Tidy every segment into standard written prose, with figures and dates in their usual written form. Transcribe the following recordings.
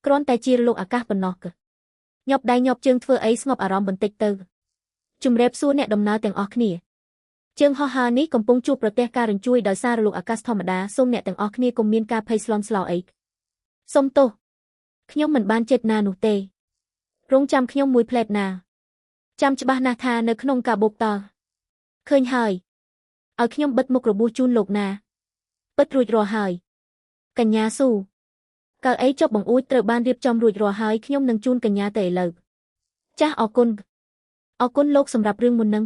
គ្រាន់តែជាលោកអាកាសប៉ុណ្ណោះញាប់ដៃញាប់ជើងធ្វើអីស្ងប់អារម្មណ៍បន្តិចទៅជំរាបសួរអ្នកដំណើរទាំងអស់គ្នាជើងហោះហើរនេះកំពុងជួបប្រទះការរញ្ជួយដោយសាររលកអាកាសធម្មតាសូមអ្នកទាំងអស់គ្នាកុំមានការភ័យស្លន់ស្លោអីសូមទោសខ្ញុំមិនបានចេតនានោះទេរងចាំខ្ញុំមួយផ្លែតណាចាំច្បាស់ណាស់ថានៅក្នុងកាបូបតឃើញហើយឲ្យខ្ញុំបិទមុខរបួសជូនលោកណាពិតរួចរាល់ហើយកញ្ញាស៊ូកៅអីចុះបង្អួចត្រូវបានរៀបចំរួចរាល់ហើយខ្ញុំនឹងជូនកញ្ញាទៅឥឡូវចាស់អរគុណលោកសម្រាប់រឿងមុននឹង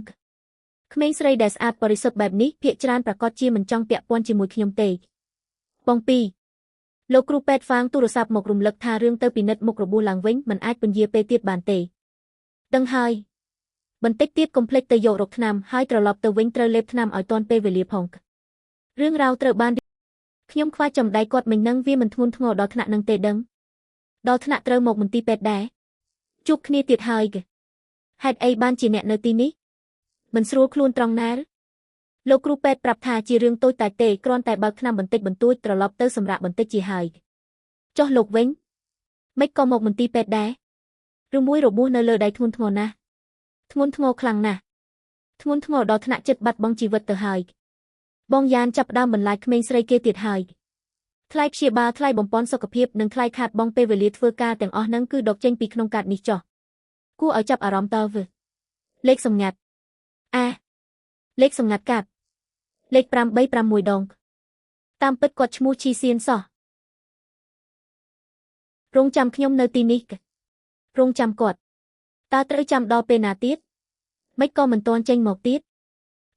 ក្មេងស្រីដែលស្អាតបរិសុទ្ធបែបនេះភាកច្រើនប្រកាសជាមិនចង់ពាក់ព័ន្ធជាមួយខ្ញុំទេបងពីរលោកគ្រូពេទ្យហ្វាងទូរស័ព្ទមករំលឹកថារឿងទៅពិនិត្យមុខរបួសឡើងវិញមិនអាចពន្យាពេលទៀតបានទេដឹងហើយបន្តិចទៀតកុំភ្លេចទៅយករកថ្នាំហើយត្រឡប់ទៅវិញត្រូវលេបថ្នាំឲ្យទាន់ពេលវេលាផងរឿងរ៉ាវត្រូវបានខ្ញុំខ្វាចចំដៃគាត់មិញនឹងវាមិនធ្ងន់ធ្ងរដល់ថ្នាក់នឹងទេដឹងដល់ថ្នាក់ត្រូវមកមន្ទីរពេទ្យដែរជួបគ្នាទៀតហើយហេតុអីបានជាអ្នកនៅទីនេះមិនស្រួលខ្លួនត្រង់ណាលោកគ្រូពេទ្យប្រាប់ថាជារឿងតូចតាចទេគ្រាន់តែបើកថ្នាំបន្តិចបន្តួចត្រឡប់ទៅសម្រាប់បន្តិចជាហើយចុះលោកវិញមិនក៏មកមន្ទីរពេទ្យដែរឬមួយរបួសនៅលើដៃធ្ងន់ធ្ងរណាស់ធ្ងន់ធ្ងរខ្លាំងណាស់ធ្ងន់ធ្ងរដល់ថ្នាក់ចិត្តបាត់បង់ជីវិតទៅហើយបងយ៉ានចាប់ផ្ដើមបន្លាចក្មេងស្រីគេទៀតហើយថ្លៃព្យាបាលថ្លៃបំពន់សុខភាពនិងថ្លៃខាតបង់ពេលវេលាធ្វើការទាំងអស់ហ្នឹងគឺដកចេញពីក្នុងកាតនេះចុះគួរឲ្យចាប់អារម្មណ៍តើលេខសម្ងាត់លេខសម្ងាត់កាតលេខ536ដងតាមពិតគាត់ឈ្មោះឈីសៀនសោះរងចាំខ្ញុំនៅទីនេះរងចាំគាត់តើត្រូវចាំដល់ពេលណាទៀតមិនក៏មិនទាន់ចេញមកទៀត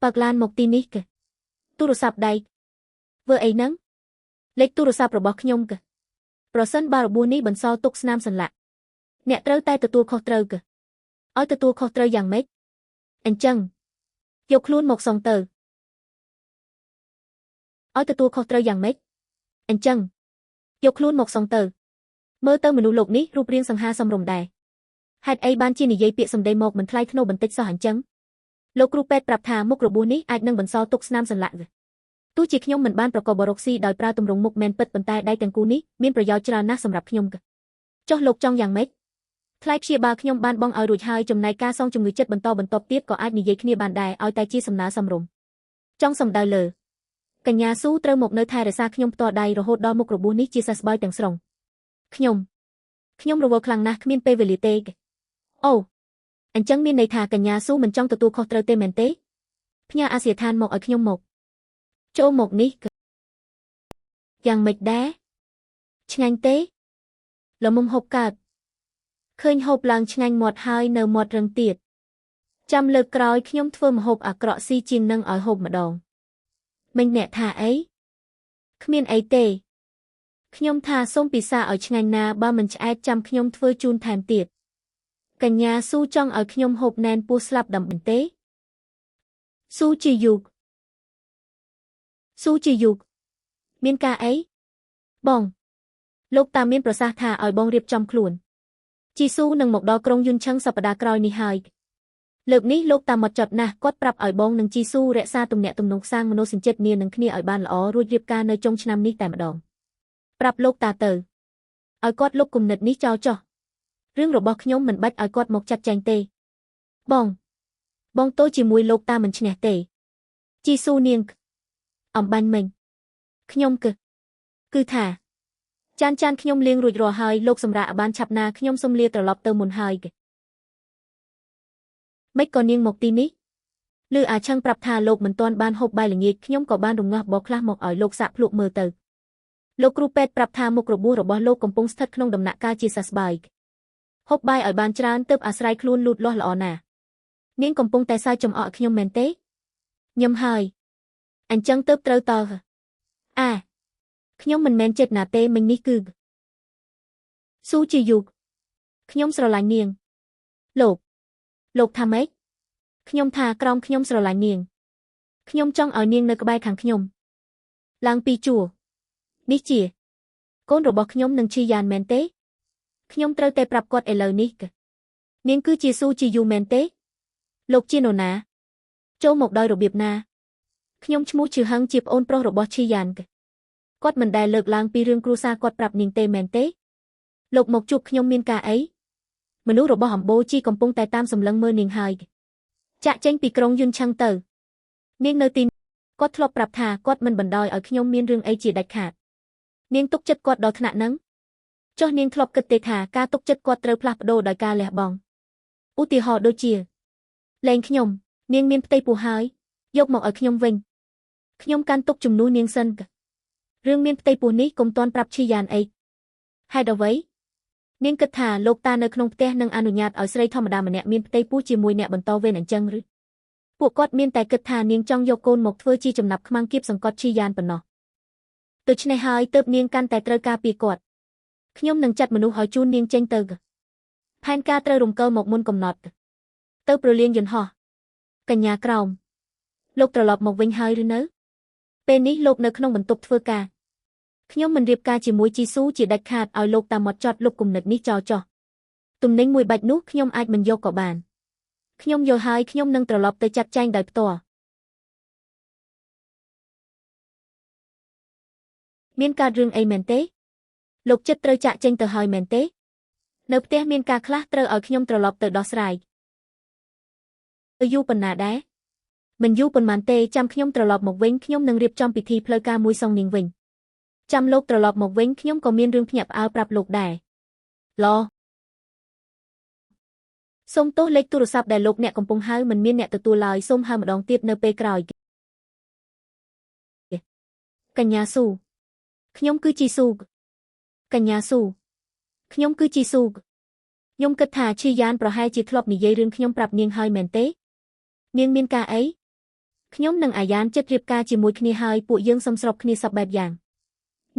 បើកឡានមកទីនេះទូរស័ព្ទដៃធ្វើអីហ្នឹងលេខទូរស័ព្ទរបស់ខ្ញុំប្រសិនបើរបួសនេះបន្សល់ទុកស្នាមសន្លាក់អ្នកត្រូវតែទទួលខុសត្រូវឲ្យទទួលខុសត្រូវយ៉ាងម៉េចអញ្ចឹងយកខ្លួនមកសងទៅឲ្យទទួលខុសត្រូវយ៉ាងម៉េចអញ្ចឹងយកខ្លួនមកសងទៅមើលទៅមនុស្សលោកនេះរូបរាងសង្ហាសមរម្យដែរហេតុអីបានជានិយាយពាក្យសម្ដីមកមិនថ្លៃថ្នូរបន្តិចសោះអញ្ចឹងលោកគ្រូពេទ្យប្រាប់ថាមុខរបួសនេះអាចនឹងបន្សល់ទុកស្នាមសន្លាក់ទោះជាខ្ញុំមិនបានប្រកបបរកស៊ីដោយប្រើទម្រង់មុខមែនពិតប៉ុន្តែដៃទាំងគូនេះមានប្រយោជន៍ច្រើនណាស់សម្រាប់ខ្ញុំចុះលោកចង់យ៉ាងម៉េចថ្លៃព្យាបាលខ្ញុំបានបង់ឲ្យរួចហើយចំណែកការសងជំងឺចិត្តបន្តបន្ទាប់ទៀតក៏អាចនិយាយគ្នាបានដែរឲ្យតែជាសំណើសមរម្យចង់សម្ដៅលើកញ្ញាស៊ូត្រូវមកនៅថែរក្សាខ្ញុំផ្ទាល់ដៃរហូតដល់មុខរបួសនេះជាសះស្បើយទាំងស្រុងខ្ញុំរវល់ខ្លាំងណាស់គ្មានពេលវេលាទេអូអញ្ចឹងមានន័យថាកញ្ញាស៊ូមិនចង់ទទួលខុសត្រូវទេមែនទេផ្ញើអាសយដ្ឋានមកឲ្យខ្ញុំមកចូលមកនេះយ៉ាងម៉េចដែរឆ្ងាញ់ទេល្មមហូបកើតឃើញហូបឡើងឆ្ងាញ់មាត់ហើយនៅមាត់រឹងទៀតចាំលើកក្រោយខ្ញុំធ្វើម្ហូបអាក្រក់ស៊ីជាងនឹងឲ្យហូបម្ដងមិញអ្នកថាអីគ្មានអីទេខ្ញុំថាសូមពិសាឲ្យឆ្ងាញ់ណាបើមិនឆ្អែតចាំខ្ញុំធ្វើជូនថែមទៀតកញ្ញាស៊ូចង់ឲ្យខ្ញុំហូបណែនពោះស្លាប់ដើម្បីទេស៊ូជាយុគមានការអីបងលោកតាមានប្រសាសន៍ថាឲ្យបងរៀបចំខ្លួនជីស៊ូនឹងមកដល់ក្រុងយុនឆឹងសប្តាហ៍ក្រោយនេះហើយលើកនេះលោកតាមកចត់ណាស់គាត់ប្រាប់ឲ្យបងនិងជីស៊ូរក្សាទំនាក់ទំនងសាងមនោសញ្ចេតនានឹងគ្នាឲ្យបានល្អរួចរៀបការនៅចុងឆ្នាំនេះតែម្ដងប្រាប់លោកតាទៅឲ្យគាត់លុបគំនិតនេះចោលចោះរឿងរបស់ខ្ញុំមិនបាច់ឲ្យគាត់មកចាត់ចែងទេបងតូចជាមួយលោកតាមិនឈ្នះទេជីស៊ូនាងអំបាញ់មិញខ្ញុំគឺថាចានខ្ញុំលាងរួចរាល់ហើយលោកសម្រាប់បានឆាប់ណាខ្ញុំសុំលាត្រឡប់ទៅមុនហើយមិនក៏នាងមកទីនេះឬអាឆឹងប្រាប់ថាលោកមិនទាន់បានហូបបាយល្ងាចខ្ញុំក៏បានរងាស់បោខ្លះមកឲ្យលោកសាក់ភ្លក់មើលទៅលោកគ្រូពេទ្យប្រាប់ថាមុខរបួសរបស់លោកកំពុងស្ថិតក្នុងដំណាក់កាលជាសះស្បើយហូបបាយឲ្យបានច្រើនទើបអាស្រ័យខ្លួនលូតលាស់ល្អណាស់នាងកំពុងតែសើចចំអកឲ្យខ្ញុំមែនទេញឹមហើយអញ្ចឹងទើបត្រូវតខ្ញុំមិនមែនចេតនាទេមិញនេះគឺស៊ូជាយុគខ្ញុំស្រឡាញ់នាងលោកថាម៉េចខ្ញុំថាក្រោមខ្ញុំស្រឡាញ់នាងខ្ញុំចង់ឲ្យនាងនៅក្បែរខាងខ្ញុំឡើងពីជួរនេះជាកូនរបស់ខ្ញុំនឹងឈីយ៉ានមែនទេខ្ញុំត្រូវតែប្រាប់គាត់ឥឡូវនេះនាងគឺជាស៊ូជាយូមែនទេលោកជានរណាចូលមកដោយរបៀបណាខ្ញុំឈ្មោះឈឺហឹងជាប្អូនប្រុសរបស់ឈីយ៉ានគាត់មិនដែលលើកឡើងពីរឿងគ្រួសារគាត់ប្រាប់នាងទេមែនទេ លោកមកជួបខ្ញុំមានការអីមនុស្សរបស់អំបូរជីកំពុងតែតាមសម្លឹងមើលនាងហើយចាក់ចេញពីក្រុងយួនឆឹងទៅនាងនៅទីគាត់ធ្លាប់ប្រាប់ថាគាត់មិនបណ្ដោយឲ្យខ្ញុំមានរឿងអីជាដាច់ខាតនាងទុកចិត្តគាត់ដល់ថ្នាក់ហ្នឹងចុះនាងធ្លាប់គិតទេថាការទុកចិត្តគាត់ត្រូវផ្លាស់ប្ដូរដោយការលះបង់ឧទាហរណ៍ដូចជាលែងខ្ញុំនាងមានផ្ទៃពោះហើយយកមកឲ្យខ្ញុំវិញខ្ញុំកាន់ទុកជំនួសនាងសិនរឿងមានផ្ទៃពោះនេះកុំទាន់ប្រាប់ឈីយ៉ានអីហេតុអ្វីនាងគិតថាលោកតានៅក្នុងផ្ទះនឹងអនុញ្ញាតឲ្យស្រីធម្មតាម្នាក់មានផ្ទៃពោះជាមួយអ្នកបន្តវេនអញ្ចឹងឬពួកគាត់មានតែគិតថានាងចង់យកកូនមកធ្វើជាចំណាប់ខ្មាំងគៀបសង្កត់ឈីយ៉ានប៉ុណ្ណោះដូច្នេះហើយទើបនាងកាន់តែត្រូវការពារគាត់ខ្ញុំនឹងចាត់មនុស្សឲ្យជូននាងចេញទៅផែនការត្រូវរំកិលមកមុនកំណត់ទៅប្រលានយន្តហោះកញ្ញាក្រោមលោកត្រឡប់មកវិញហើយឬនៅពេលនេះលោកនៅក្នុងបន្ទប់ធ្វើការខ្ញុំមិនរៀបការជាមួយជីស៊ូជាដាច់ខាតឲ្យលោកតាមកចត់លុបគំនិតនេះចោលចោះទំនិញមួយបាច់នោះខ្ញុំអាចមិនយកក៏បានខ្ញុំយល់ហើយខ្ញុំនឹងត្រឡប់ទៅចាត់ចែងដោយផ្ទាល់មានការរឿងអីមែនទេលោកចិត្តត្រូវចាក់ចេញទៅហើយមែនទេនៅផ្ទះមានការខ្លះត្រូវឲ្យខ្ញុំត្រឡប់ទៅដោះស្រាយយូរប៉ុណ្ណាដែរមិនយូរប៉ុន្មានទេចាំខ្ញុំត្រឡប់មកវិញខ្ញុំនឹងរៀបចំពិធីផ្លូវការមួយសងនាងវិញចាំលោកត្រឡប់មកវិញខ្ញុំក៏មានរឿងភ្ញាក់ផ្អើលប្រាប់លោកដែរឡសូមទោសលេខទូរស័ព្ទដែលលោកអ្នកកំពុងហៅមិនមានអ្នកទទួលឡើយសូមហៅម្ដងទៀតនៅពេលក្រោយកញ្ញាស៊ូខ្ញុំគឺជីស៊ូកញ្ញាស៊ូខ្ញុំគឺជីស៊ូខ្ញុំគិតថាឈីយ៉ានប្រហែលជាធ្លាប់និយាយរឿងខ្ញុំប្រាប់នាងហើយមែនទេនាងមានការអីខ្ញុំនិងអាយ៉ានចិត្តរៀបការជាមួយគ្នាហើយពួកយើងសំស្របគ្នាសពបែបយ៉ាង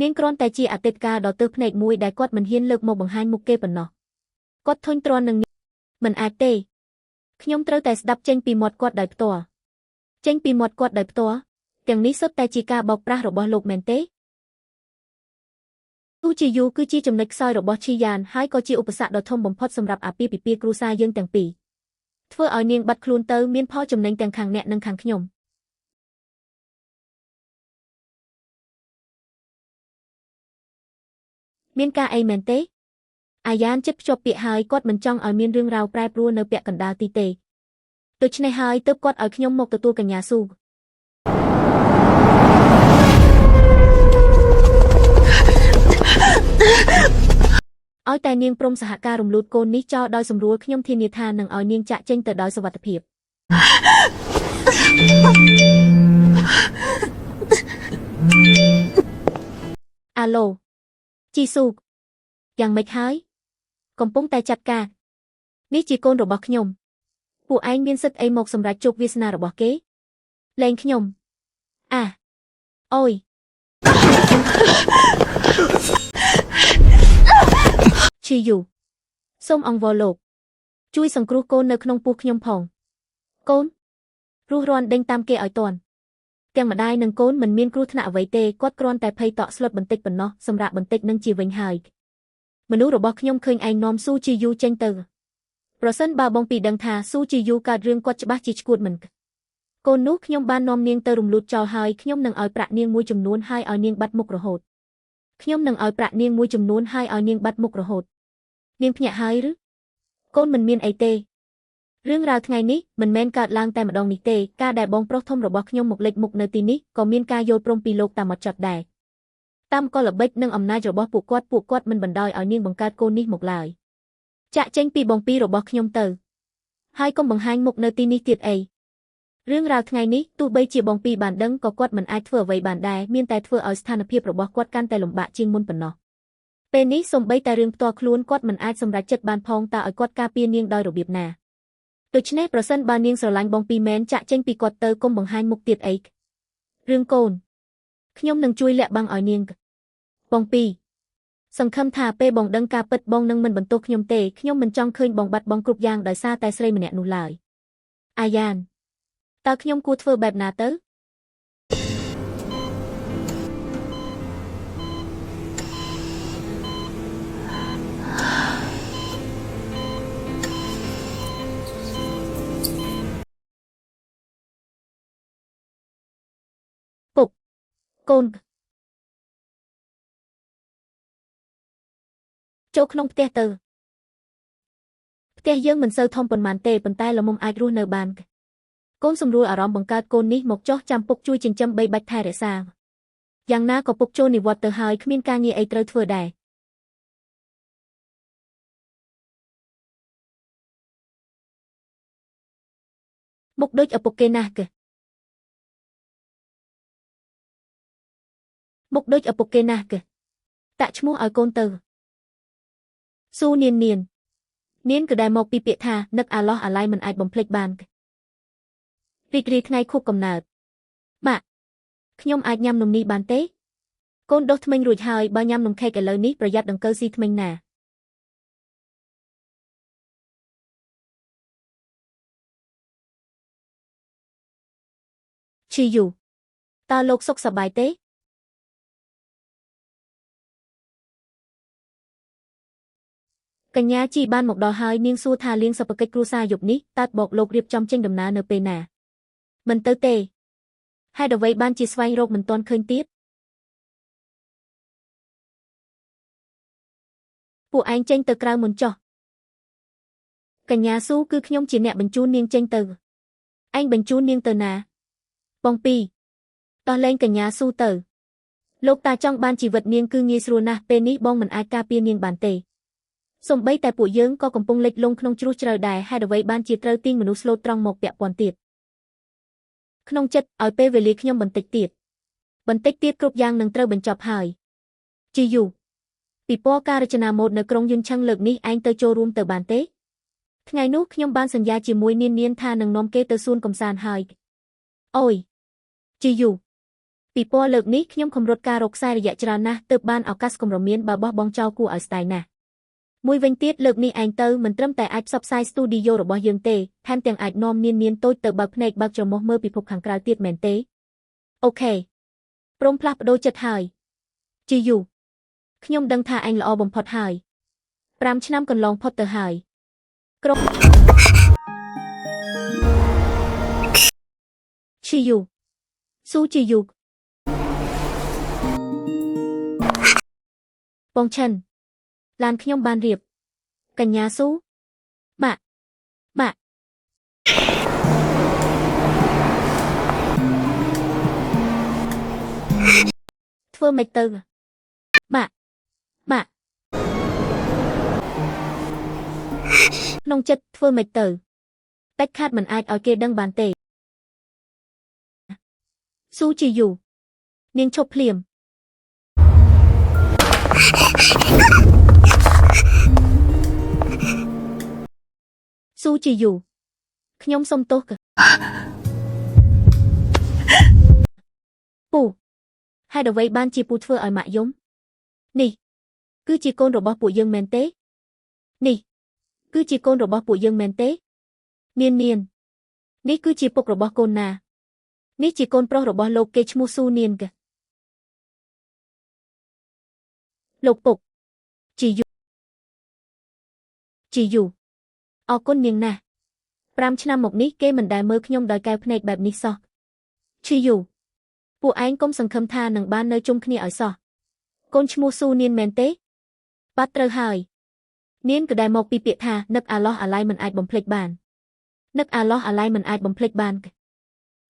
នាងគ្រាន់តែជាអតីតកាលដ៏ទើសភ្នែកមួយដែលគាត់មិនហ៊ានលើកមកបង្ហាញមុខគេប៉ុណ្ណោះគាត់ធុញទ្រាន់នឹងមិនអាចទេខ្ញុំត្រូវតែស្ដាប់ចេញពីមាត់គាត់ដោយផ្ទាល់ចេញពីមាត់គាត់ដោយផ្ទាល់ទាំងនេះសុទ្ធតែជាការបោកប្រាស់របស់លោកមែនទេទូជាយូគឺជាចំណុចខ្សោយរបស់ឈីយ៉ានហើយក៏ជាឧបសគ្គដ៏ធំបំផុតសម្រាប់អាពាហ៍ពិពាហ៍គ្រួសារយើងទាំងពីរធ្វើឲ្យនាងបាត់ខ្លួនទៅមានផលចំណេញទាំងខាងអ្នកនិងខាងខ្ញុំមានការអីមែនទេអាយ៉ានចិត្តភ្ជាប់ពាក្យហើយគាត់មិនចង់ឲ្យមានរឿងរ៉ាវប្រែប្រួលនៅពាក់កណ្ដាលទីទេដូច្នេះហើយទើបគាត់ឲ្យខ្ញុំមកទទួលកញ្ញាស៊ូឲ្យតែនាងព្រមសហការរំលូតកូននេះចោលដោយសម្រួលខ្ញុំធានាថានឹងឲ្យនាងចាក់ចេញទៅដោយសុវត្ថិភាពអាឡូជីស៊ូយ៉ាងម៉េចហើយកំពុងតែចាត់ការនេះជាកូនរបស់ខ្ញុំពួកឯងមានសិទ្ធិអីមកសម្រេចជោគវាសនារបស់គេលែងខ្ញុំអូយឈីយូសូមអង្វរលោកជួយសង្គ្រោះកូននៅក្នុងពោះខ្ញុំផងកូនរស់រាន់ដេញតាមគេឲ្យទាន់ទាំងម្ដាយនិងកូនមិនមានគ្រោះថ្នាក់អ្វីទេគាត់គ្រាន់តែភ័យតក់ស្លុតបន្តិចប៉ុណ្ណោះសម្រាប់បន្តិចនឹងជាវិញហើយមនុស្សរបស់ខ្ញុំឃើញឯងនាំស៊ូជីយូចេញទៅប្រសិនបើបងពីដឹងថាស៊ូជីយូកើតរឿងគាត់ច្បាស់ជាឈួតមិនកូននោះខ្ញុំបាននាំនាងទៅរំលូតចោលហើយខ្ញុំនឹងឲ្យប្រាក់នាងមួយចំនួនហើយឲ្យនាងបាត់មុខរហូតខ្ញុំនឹងឲ្យប្រាក់នាងមួយចំនួនហើយឲ្យនាងបាត់មុខរហូតនាងភ្ញាក់ហើយឬកូនមិនមានអីទេរឿងរ៉ាវថ្ងៃនេះមិនមែនកើតឡើងតែម្ដងនេះទេការដែលបងប្រុសធំរបស់ខ្ញុំមកលេចមុខនៅទីនេះក៏មានការយល់ព្រមពីលោកតាមកចត់ដែរតាមកលល្បិចនិងអំណាចរបស់ពួកគាត់មិនបណ្ដោយឲ្យនាងបង្កើតកូននេះមកឡើយចាក់ចេញពីបងពីរបស់ខ្ញុំទៅហើយកុំបង្ហាញមុខនៅទីនេះទៀតអីរឿងរ៉ាវថ្ងៃនេះទោះបីជាបងពីបានដឹងក៏គាត់មិនអាចធ្វើអ្វីបានដែរមានតែធ្វើឲ្យស្ថានភាពរបស់គាត់កាន់តែលំបាកជាងមុនប៉ុណ្ណោះពេលនេះសូម្បីតែរឿងផ្ទាល់ខ្លួនគាត់មិនអាចសម្រេចចិត្តបានផងតើឲ្យគាត់ការពារនាងដោយរបៀបណាដូច្នេះប្រសិនបើនាងស្រឡាញ់បងពីមែនចាក់ចេញពីគាត់ទៅកុំបង្ហាញមុខទៀតអីរឿងកូនខ្ញុំនឹងជួយលាក់បាំងឲ្យនាងបងពីសង្ឃឹមថាពេលបងដឹងការពិតបងនឹងមិនបន្ទោសខ្ញុំទេខ្ញុំមិនចង់ឃើញបងបាត់បង់គ្រប់យ៉ាងដោយសារតែស្រីម្នាក់នោះឡើយអាយ៉ានតើខ្ញុំគួរធ្វើបែបណាទៅពុកកូន ចូលក្នុងផ្ទះទៅផ្ទះយើងមិនសូវធំប៉ុន្មានទេប៉ុន្តែល្មមអាចរស់នៅបានកូនសម្រួលអារម្មណ៍បង្កើតកូននេះមកចោះចាំពុកជួយចិញ្ចឹមបីបាច់ថែរក្សាយ៉ាងណាក៏ពុកចូលនិវត្តន៍ទៅហើយគ្មានការងារអីត្រូវធ្វើដែរមុខដូចឪពុកគេណាស់មុខដូចឪពុកគេណាស់តាក់ឈ្មោះឲ្យកូនទៅស៊ូនាននាងក៏ដែលមកពីពាក្យថានឹកអាឡោះអាឡៃមិនអាចបំភ្លេចបានរីករាយថ្ងៃខួបកំណើតម៉ាក់ខ្ញុំអាចញ៉ាំនំនេះបានទេកូនដុសធ្មេញរួចហើយបើញ៉ាំនំខេកឥឡូវនេះប្រយ័ត្នដង្កូវស៊ីធ្មេញណាឈីយូតើលោកសុខសប្បាយទេកញ្ញាជីបានមកដល់ហើយនាងសួរថាលៀងសុភកិច្ចគ្រួសារយប់នេះតើបកលោករៀបចំចេញដំណើរនៅពេលណាមិនទៅទេហេតុអ្វីបានជាស្វែងរកមិនទាន់ឃើញទៀតពួកឯងចេញទៅក្រៅមុនចុះកញ្ញាស៊ូគឺខ្ញុំជាអ្នកបញ្ជូននាងចេញទៅឯងបញ្ជូននាងទៅណាបងពីតោះលែងកញ្ញាស៊ូទៅលោកតាចង់បានជីវិតនាងគឺងាយស្រួលណាស់ពេលនេះបងមិនអាចការពារនាងបានទេសូម្បីតែពួកយើងក៏កំពុងលិចលង់ក្នុងជ្រោះជ្រៅដែរហេតុអ្វីបានជាត្រូវទាញមនុស្សស្លូតត្រង់មកពាក់ព័ន្ធទៀតក្នុងចិត្តឲ្យពេលវេលាខ្ញុំបន្តិចទៀតគ្រប់យ៉ាងនឹងត្រូវបញ្ចប់ហើយជីយូពិព័រណ៍ការរចនាម៉ូដនៅក្រុងយុនឆឹងលើកនេះឯងទៅចូលរួមទៅបានទេថ្ងៃនោះខ្ញុំបានសន្យាជាមួយនានថានឹងនាំគេទៅសួនកំសាន្តហើយអូយជីយូពិព័រណ៍លើកនេះខ្ញុំខំរត់ការរកខ្សែរយៈច្រើនណាស់ទើបបានឱកាសគម្រមមានបើបោះបង់ចោលគួរឲ្យស្ដាយណាស់មួយវិញទៀតលើកនេះឯងទៅមិនត្រឹមតែអាចផ្សព្វផ្សាយស្ទូឌីយោរបស់យើងទេថែមទាំងអាចនាំនានតូចទៅបើកភ្នែកបើកច្រមុះមើលពិភពខាងក្រៅទៀតមែនទេអូខេព្រមផ្លាស់ប្ដូរចិត្តហើយជីយូខ្ញុំដឹងថាឯងល្អបំផុតហើយ5ឆ្នាំកន្លងផុតទៅហើយក្រុមជីយូស៊ូជីយូបងឆិនឡានខ្ញុំបានរៀបកញ្ញាស៊ូម៉ាក់ធ្វើម៉េចទៅម៉ាក់ក្នុងចិត្តធ្វើម៉េចទៅដាច់ខាតមិនអាចឲ្យគេដឹងបានទេស៊ូជីយូនាងឈប់ភ្លាមស៊ូជីយូខ្ញុំសុំទោសពូហេតុអ្វីបានជាពូធ្វើឲ្យម៉ាក់យំនេះគឺជាកូនរបស់ពួកយើងមែនទេនាននេះគឺជាពុករបស់កូនណានេះជាកូនប្រុសរបស់លោកគេឈ្មោះស៊ូនានកលោកពុកជីយូអរគុណនាងណាស់5ឆ្នាំមកនេះគេមិនដែលមើលខ្ញុំដោយកែវភ្នែកបែបនេះសោះជីយូពួកឯងកុំសង្ឃឹមថានឹងបាននៅជុំគ្នាឲ្យសោះកូនឈ្មោះស៊ូនានមែនទេបាត់ត្រូវហើយនាងក៏ដែលមកពីពាក្យថានឹកអាឡោះអាឡៃមិនអាចបំភ្លេចបាន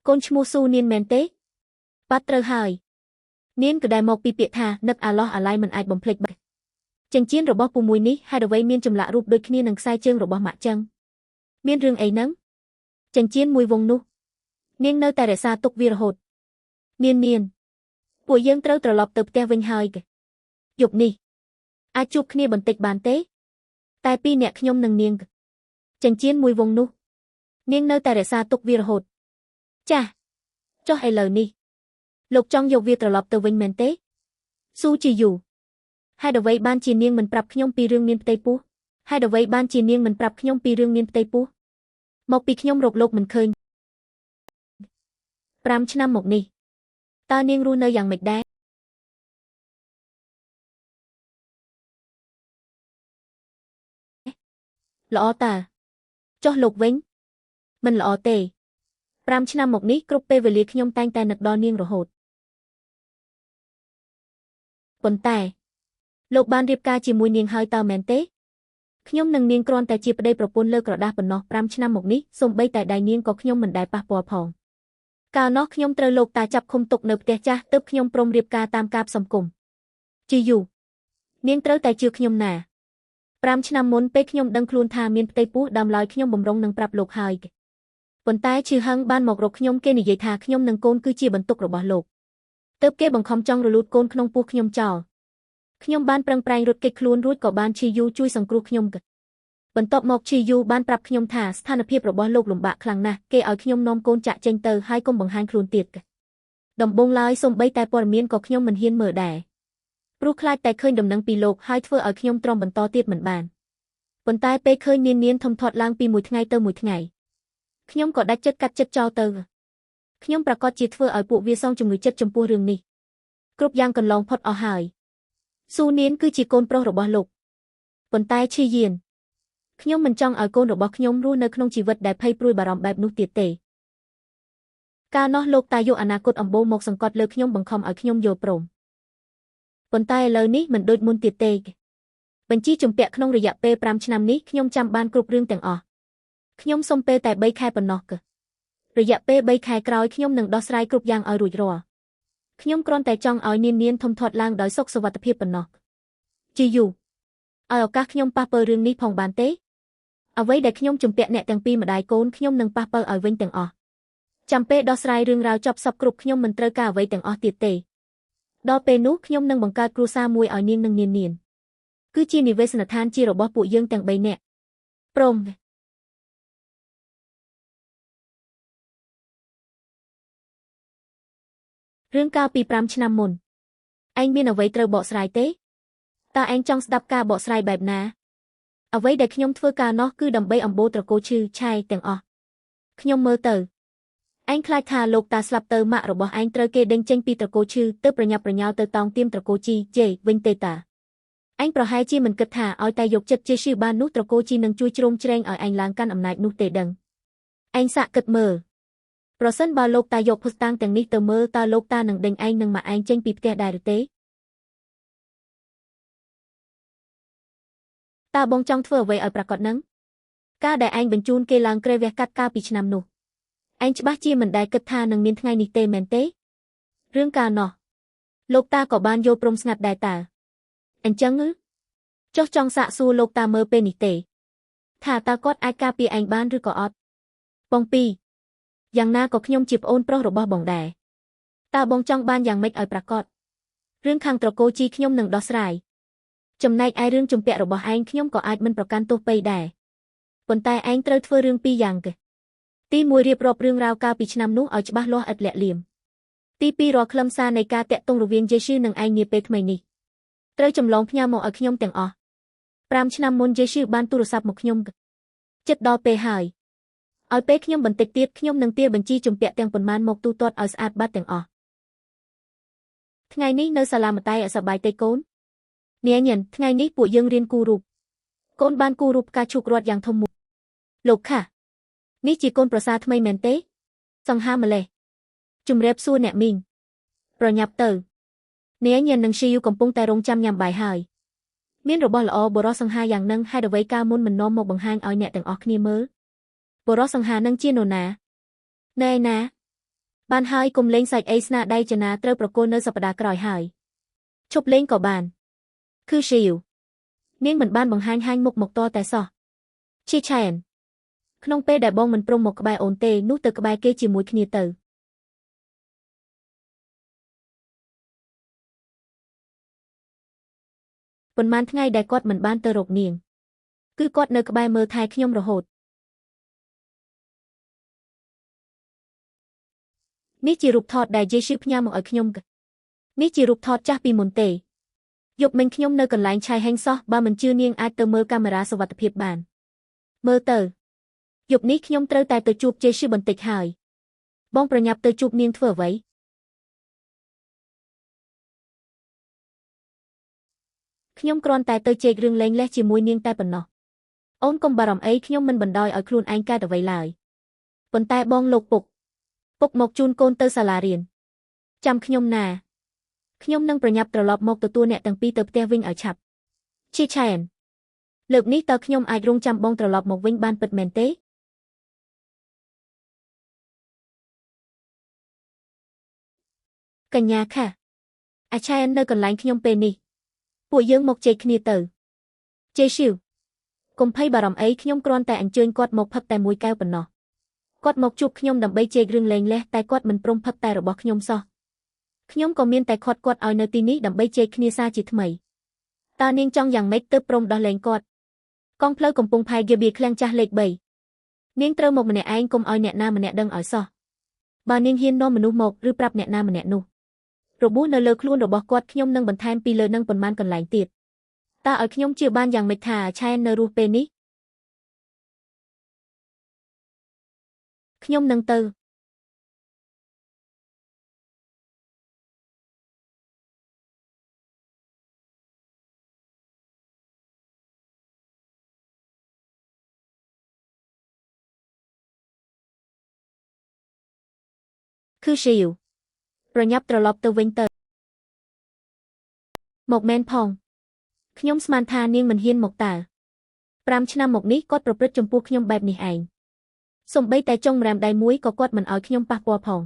កូនឈ្មោះស៊ូនានមែនទេបាត់ត្រូវហើយនាងក៏ដែលមកពីពាក្យថានឹកអាឡោះអាឡៃមិនអាចបំភ្លេចបានចិញ្ចៀនរបស់ពូមួយនេះហេតុអ្វីមានចម្លាក់រូបដូចគ្នានឹងខ្សែជើងរបស់ម៉ាក់ចឹងមានរឿងអីហ្នឹងចិញ្ចៀនមួយវងនោះនាងនៅតែរក្សាទុកវារហូតនានពួកយើងត្រូវត្រឡប់ទៅផ្ទះវិញហើយយប់នេះអាចជួបគ្នាបន្តិចបានទេតែពីរអ្នកខ្ញុំនិងនាងចិញ្ចៀនមួយវងនោះនាងនៅតែរក្សាទុកវារហូតចាស់ចុះឥឡូវនេះលោកចង់យកវាត្រឡប់ទៅវិញមែនទេស៊ូជីយូហេតុអ្វីបានជានាងមិនប្រាប់ខ្ញុំពីរឿងមានផ្ទៃពោះមកពីខ្ញុំរកលោកមិនឃើញ5ឆ្នាំមកនេះតើនាងរស់នៅយ៉ាងម៉េចដែរល្អតើចុះលោកវិញមិនល្អទេ5ឆ្នាំមកនេះគ្រប់ពេលវេលាខ្ញុំតែងតែនឹកដល់នាងរហូតប៉ុន្តែ លោកបានរៀបការជាមួយនាងហើយតើមែនទេខ្ញុំនឹងនាងគ្រាន់តែជាប្តីប្រពន្ធលើក្រដាសប៉ុណ្ណោះ5ឆ្នាំមកនេះសូម្បីតែដៃនាងក៏ខ្ញុំមិនដែលប៉ះពាល់ផងកាលនោះខ្ញុំត្រូវលោកតាចាប់ឃុំទុកនៅផ្ទះចាស់ទើបខ្ញុំព្រមរៀបការតាមការផ្សំគុំជាយូនាងត្រូវតែជឿខ្ញុំណា5ឆ្នាំមុនពេលខ្ញុំដឹងខ្លួនថាមានផ្ទៃពោះដើមឡើយខ្ញុំបំរុងនឹងប្រាប់លោកហើយប៉ុន្តែឈឺហឹងបានមករកខ្ញុំគេនិយាយថាខ្ញុំនឹងកូនគឺជាបន្ទុករបស់លោកទើបគេបង្ខំចង់រលូតកូនក្នុងពោះខ្ញុំចោលខ្ញុំបានប្រឹងប្រែងរត់គេចខ្លួនរួចក៏បានឈីយូជួយសង្គ្រោះខ្ញុំបន្ទាប់មកឈីយូបានប្រាប់ខ្ញុំថាស្ថានភាពរបស់លោកលំបាកខ្លាំងណាស់គេឲ្យខ្ញុំនាំកូនចាក់ចេញទៅហើយកុំបង្ហាញខ្លួនទៀតដំបូងឡើយសូម្បីតែព័ត៌មានក៏ខ្ញុំមិនហ៊ានមើលដែរព្រោះខ្លាចតែឃើញដំណឹងពីលោកហើយធ្វើឲ្យខ្ញុំទ្រាំបន្តទៀតមិនបានប៉ុន្តែពេលឃើញនានធំធាត់ឡើងពីមួយថ្ងៃទៅមួយថ្ងៃខ្ញុំក៏ដាច់ចិត្តកាត់ចិត្តចោលទៅខ្ញុំប្រកាសជាធ្វើឲ្យពួកវាសងជំងឺចិត្តចំពោះរឿងនេះគ្រប់យ៉ាងកន្លងផុតអស់ហើយស៊ូនានគឺជាកូនប្រុសរបស់លោកប៉ុន្តែឈីយានខ្ញុំមិនចង់ឲ្យកូនរបស់ខ្ញុំរស់នៅក្នុងជីវិតដែលភ័យព្រួយបារម្ភបែបនោះទៀតទេកាលនោះលោកតាយកអនាគតអំបូរមកសង្កត់លើខ្ញុំបង្ខំឲ្យខ្ញុំយល់ព្រមប៉ុន្តែឥឡូវនេះមិនដូចមុនទៀតទេបញ្ជីជំពាក់ក្នុងរយៈពេល5ឆ្នាំនេះខ្ញុំចាំបានគ្រប់រឿងទាំងអស់ខ្ញុំសុំពេលតែ3ខែប៉ុណ្ណោះរយៈពេល3ខែក្រោយខ្ញុំនឹងដោះស្រាយគ្រប់យ៉ាងឲ្យរួចរាល់ខ្ញុំគ្រាន់តែចង់ឲ្យនានធំធាត់ឡើងដោយសុខសុវត្ថិភាពប៉ុណ្ណោះជាយូឲ្យឱកាសខ្ញុំប៉ះពើរឿងនេះផងបានទេអ្វីដែលខ្ញុំជំពាក់អ្នកទាំងពីរម្ដាយកូនខ្ញុំនឹងប៉ះពើឲ្យវិញទាំងអស់ចាំពេលដោះស្រាយរឿងរ៉ាវចប់សពគ្រប់ខ្ញុំមិនត្រូវការអ្វីទាំងអស់ទៀតទេដល់ពេលនោះខ្ញុំនឹងបង្កើតគ្រួសារមួយឲ្យនាងនិងនានគឺជានិវេសនដ្ឋានជារបស់ពួកយើងទាំង3នាក់ព្រមរឿងកាលពី5ឆ្នាំមុនឯងមានអ្វីត្រូវបកស្រាយទេតើឯងចង់ស្ដាប់ការបកស្រាយបែបណាអ្វីដែលខ្ញុំធ្វើការនោះគឺដើម្បីអំបូរត្រកូលឈឺឆាយទាំងអស់ខ្ញុំមើលទៅឯងខ្លាចថាលោកតាស្លាប់ទៅម៉ាក់របស់ឯងត្រូវគេដេញចេញពីត្រកូលឈឺទើបប្រញាប់ប្រញាល់ទៅតោងទាមត្រកូលជីជេវិញទេតាឯងប្រហែលជាមិនគិតថាឲ្យតែយកចិត្តជាឈឺបាននោះត្រកូលជីនឹងជួយជ្រោមជ្រែងឲ្យឯងឡើងកាន់អំណាចនោះទេដឹងឯងសាកគិតមើលប្រសិនបើលោកតាយកភស្តុតាងទាំងនេះទៅមើលតើលោកតានឹងដេញឯងនិងម៉ាក់ឯងចេញពីផ្ទះដែរឬទេតើបងចង់ធ្វើអ្វីឲ្យប្រាកដនឹងការដែលឯងបញ្ជូនគេឡើងក្រេវះកាត់កាលពីឆ្នាំនោះឯងច្បាស់ជាមិនដែលគិតថានឹងមានថ្ងៃនេះទេមែនទេរឿងកាលនោះលោកតាក៏បានយល់ព្រមស្ងាត់ដែរតើអញ្ចឹងចុះចង់សាកសួរលោកតាមើលពេលនេះទេថាតើគាត់អាចការពារឯងបានឬក៏អត់បងពីរយ៉ាងណាក៏ខ្ញុំជាប្អូនប្រុសរបស់បងដែរតើបងចង់បានយ៉ាងម៉េចឲ្យប្រាកដរឿងខាងត្រកូលជីខ្ញុំនឹងដោះស្រាយចំណែកឯរឿងជំពាក់របស់ឯងខ្ញុំក៏អាចមិនប្រកាន់ទោសពេកដែរប៉ុន្តែឯងត្រូវធ្វើរឿងពីរយ៉ាងទី1រៀបរាប់រឿងរ៉ាវកាលពីឆ្នាំនោះឲ្យច្បាស់លាស់ឥតលាក់លៀមទី2រាល់ខ្លឹមសារនៃការតាក់ទងរវាងយេស៊ូនិងឯងនាពេលថ្មីនេះត្រូវចម្លងផ្ញើមកឲ្យខ្ញុំទាំងអស់5ឆ្នាំមុនយេស៊ូបានទូរស័ព្ទមកខ្ញុំចិត្តដល់ពេលហើយឲ្យពេលខ្ញុំបន្តិចទៀតខ្ញុំនឹងទារបញ្ជីជំពាក់ទាំងប៉ុន្មានមកទូទាត់ឲ្យស្អាតបាត់ទាំងអស់ថ្ងៃនេះនៅសាលាមតៃអសប្បាយទេកូននាងថ្ងៃនេះពួកយើងរៀនគូររូបកូនបានគូររូបផ្កាឈូករត់យ៉ាងធំមួយលោកខានេះជាកូនប្រសារថ្មីមែនទេសង្ហាម្លេះជំរាបសួរអ្នកមីងប្រញាប់ទៅនាងនិងស៊ីយូកំពុងតែរងចាំញ៉ាំបាយហើយមានរបស់ល្អបរោះសង្ហាយ៉ាងនឹងហេតុអ្វីកាលមុនមិននាំមកបង្ហាញឲ្យអ្នកទាំងអស់គ្នាមើលបរោះសង្ហានឹងជានរណាណែណាបានហើយកុំលេងសាច់អីស្នាដៃចនាត្រូវប្រគល់នៅសប្តាហ៍ក្រោយហើយឈប់លេងក៏បានគឺស៊ីយូនាងមិនបានបង្ហាញហាញមុខមកតតែសោះឈីឆែនក្នុងពេលដែលបងមិនព្រមមកក្បែរអូនទេនោះទៅក្បែរគេជាមួយគ្នាទៅប៉ុន្មានថ្ងៃដែលគាត់មិនបានទៅរកនាងគឺគាត់នៅក្បែរមើលថែខ្ញុំរហូតនេះជារូបថតដែលយេស៊ូផ្ញើមកឲ្យខ្ញុំនេះជារូបថតចាស់ពីមុនទេយប់មិញខ្ញុំនៅកន្លែងឆាយហេងសោះបើមិនជឿនាងអាចទៅមើលកាមេរ៉ាសុវត្ថិភាពបានមើលទៅយប់នេះខ្ញុំត្រូវតែទៅជួបយេស៊ូបន្តិចហើយបងប្រញាប់ទៅជួបនាងធ្វើអ្វីខ្ញុំគ្រាន់តែទៅជែករឿងលេងលេះជាមួយនាងតែប៉ុណ្ណោះអូនកុំបារម្ភអីខ្ញុំមិនបណ្ដោយឲ្យខ្លួនឯងកើតអ្វីឡើយប៉ុន្តែបងលោកពុកមកជូនកូនទៅសាលារៀនចាំខ្ញុំណា ខ្ញុំនឹងប្រញាប់ត្រឡប់មកទទួលអ្នកទាំងពីរទៅផ្ទះវិញឲ្យឆាប់ជាឆែនលើកនេះតើខ្ញុំអាចរងចាំបងត្រឡប់មកវិញបានពិតមែនទេកញ្ញាค่ะអាឆែននៅកន្លែងខ្ញុំពេលនេះពួកយើងមកជែកគ្នាទៅជេស៊ីវកុំភ័យបារម្ភអីខ្ញុំគ្រាន់តែអញ្ជើញគាត់មកផឹកតែមួយកែវប៉ុណ្ណោះគាត់មកជួបខ្ញុំដើម្បីជែករឿងលេងលះតែគាត់មិនព្រមផឹកតែរបស់ខ្ញុំសោះខ្ញុំក៏មានតែខាត់គាត់ឲ្យនៅទីនេះដើម្បីជែកគ្នាសារជាថ្មីតើនាងចង់យ៉ាងម៉េចទើបព្រមដោះលែងគាត់កងផ្លូវកំពុងផែហ្គាបៀឃ្លាំងចាស់លេខ3នាងត្រូវមកម្នាក់ឯងកុំឲ្យអ្នកណាម្នាក់ដឹងឲ្យសោះបើនាងហ៊ាននាំមនុស្សមកឬប្រាប់អ្នកណាម្នាក់នោះរបួសនៅលើខ្លួនរបស់គាត់ខ្ញុំនឹងបន្ថែមពីលើនឹងប៉ុន្មានកន្លែងទៀតតើឲ្យខ្ញុំជឿបានយ៉ាងម៉េចថាឆែននៅរស់ពេលនេះខ្ញុំនឹងទៅគឺស៊ីវប្រញាប់ត្រឡប់ទៅវិញទៅមកមែនផងខ្ញុំស្មានថានាងមិនហ៊ានមកតើ5 ឆ្នាំមកនេះគាត់ប្រព្រឹត្តចំពោះខ្ញុំបែបនេះឯងសំបីតែចុងម្រាមដៃមួយក៏គាត់មិនឲ្យខ្ញុំប៉ះពាល់ផង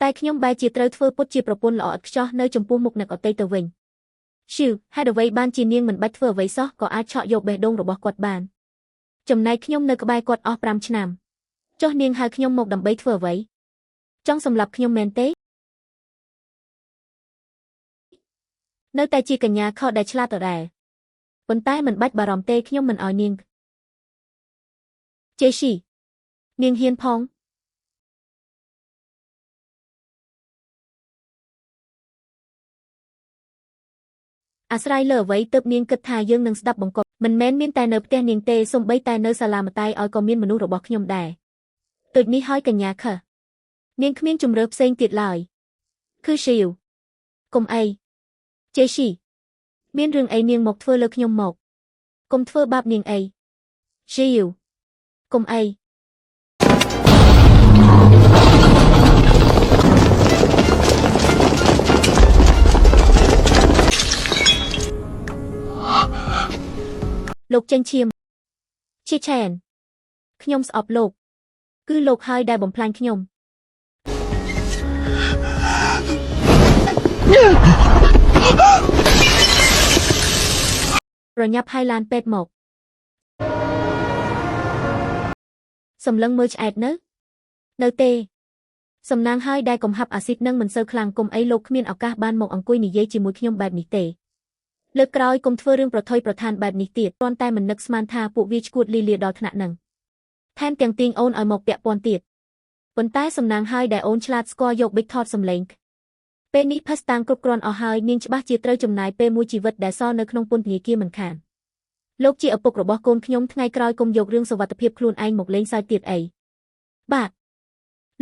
តែខ្ញុំបែរជាត្រូវធ្វើពុតជាប្រពន្ធល្អឥតខ្ចោះនៅចំពោះមុខអ្នកអតីតទៅវិញស៊ីវហេតុអ្វីបានជានាងមិនបាច់ធ្វើអ្វីសោះក៏អាចឆក់យកបេះដូងរបស់គាត់បានចំណែកខ្ញុំនៅក្បែរគាត់អស់5 ឆ្នាំចុះនាងហៅខ្ញុំមកដើម្បីធ្វើអ្វីចង់សម្លាប់ខ្ញុំមែនទេនៅតែជាកញ្ញាខុសដែលឆ្លាតដដែលប៉ុន្តែមិនបាច់បារម្ភទេខ្ញុំមិនឲ្យនាងជេស៊ីនាងហ៊ានផងអាស្រ័យលើអ្វីទើបនាងគិតថាយើងនឹងស្ដាប់បង្គាប់មិនមែនមានតែនៅផ្ទះនាងទេសូម្បីតែនៅសាលាម្ដាយឲ្យក៏មានមនុស្សរបស់ខ្ញុំដែរដូចនេះហើយកញ្ញាខើនាងគ្មានជំរឿផ្សេងទៀតឡើយគឺស៊ីវកុំអីជេស៊ីមានរឿងអីនាងមកធ្វើលើខ្ញុំមកកុំធ្វើបាបនាងអីស៊ីវកុំអីលោកចេញឈាមជាឆែនខ្ញុំស្អប់លោកគឺលោកហើយដែលបំផ្លាញខ្ញុំប្រញាប់ហើយឡានពេទ្យមកសម្លឹងមើលឆ្អែតនៅទេសំណាងហើយដែលកំហាប់អាស៊ីតនឹងមិនសូវខ្លាំងគុំអីលោកគ្មានឱកាសបានមកអង្គុយនិយាយជាមួយខ្ញុំបែបនេះទេលើកក្រោយគុំធ្វើរឿងប្រថុយប្រឋានបែបនេះទៀតគ្រាន់តែមិននឹកស្មានថាពួកវាឈួតលីលាដល់ថ្នាក់ហ្នឹងថែមទាំងទាញអូនឲ្យមកពាក់ព័ន្ធទៀតប៉ុន្តែសំណាងហើយដែលអូនឆ្លាតស្គាល់យកប៊ិចថតសម្លេងពេលនេះផាសតាងគ្រប់គ្រាន់អស់ហើយនាងច្បាស់ជាត្រូវចំណាយពេលមួយជីវិតដែលសល់នៅក្នុងពន្ធនាគារមិនខានលោកជាឪពុករបស់កូនខ្ញុំថ្ងៃក្រោយគុំយករឿងសុវត្ថិភាពខ្លួនឯងមកលេងសើចទៀតអីបាទ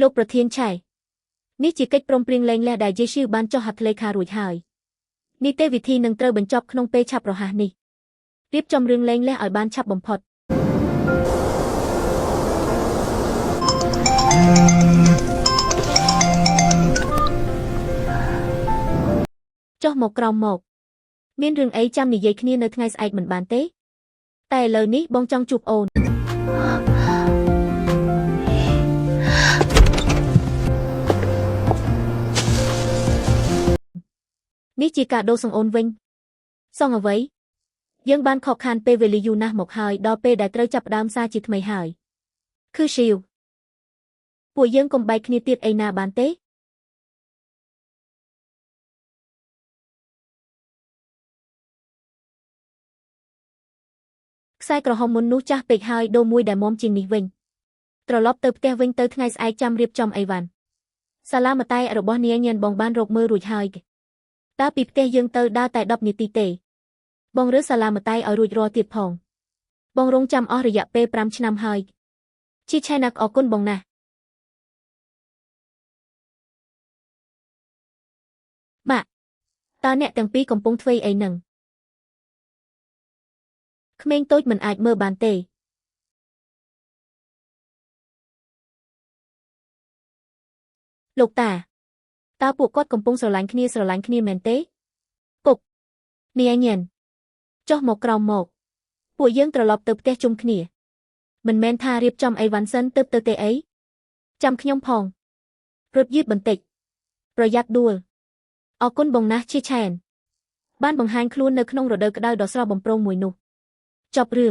លោកប្រធានឆៃនេះជាកិច្ចព្រមព្រៀងលែងលះដែលយេស៊ូវបានចុះហត្ថលេខារួចហើយនីតិវិធីនឹងត្រូវបញ្ចប់ក្នុងពេលឆាប់រហ័សនេះរៀបចំរឿងលែងលះឲ្យបានឆាប់បំផុតចុះមកក្រោមមកមានរឿងអីចាំនិយាយគ្នានៅថ្ងៃស្អែកមិនបានទេតែឥឡូវនេះបងចង់ជួបអូននេះជាកាដូសងអូនវិញសងអ្វីយើងបានខកខានពេលវេលាយូរណាស់មកហើយដល់ពេលដែលត្រូវចាប់ផ្ដើមសារជាថ្មីហើយគឺស៊ីវពួកយើងកុំបែកគ្នាទៀតអីណាបានទេខ្សែក្រហមមុននោះចាស់ពេកហើយដូរមួយដែលមាំជាងនេះវិញត្រឡប់ទៅផ្ទះវិញទៅថ្ងៃស្អែកចាំរៀបចំអីវ៉ាន់សាលាម្ដាយរបស់នាងញ៉ានបងបានរកមើលរួចហើយតើពីផ្ទះយើងទៅដើរតែ10នាទីទេបងរើសសាលាម្ដាយឲ្យរួចរាល់ទៀតផងបងរងចាំអស់រយៈពេល5 ឆ្នាំហើយជាឆែណាក់អរគុណបងណាស់បាទតើអ្នកទាំងពីរកំពុងធ្វើអីនឹងក្មេងតូចមិនអាចមើលបានទេលោកតា តើពួកគាត់កំពុងស្រឡាញ់គ្នាមែនទេពុកនាយញ៉ានចុះមកក្រោមមកពួកយើងត្រឡប់ទៅផ្ទះជុំគ្នាមិនមែនថារៀបចំអីវ៉ាន់សិនទៅទេអីចាំខ្ញុំផងរត់យឺតបន្តិចប្រយ័ត្នដួលអរគុណបងណាស់ឈីឆែនបានបង្ហាញខ្លួននៅក្នុងរដូវក្តៅដ៏ស្រស់បំព្រងមួយនោះចប់រឿង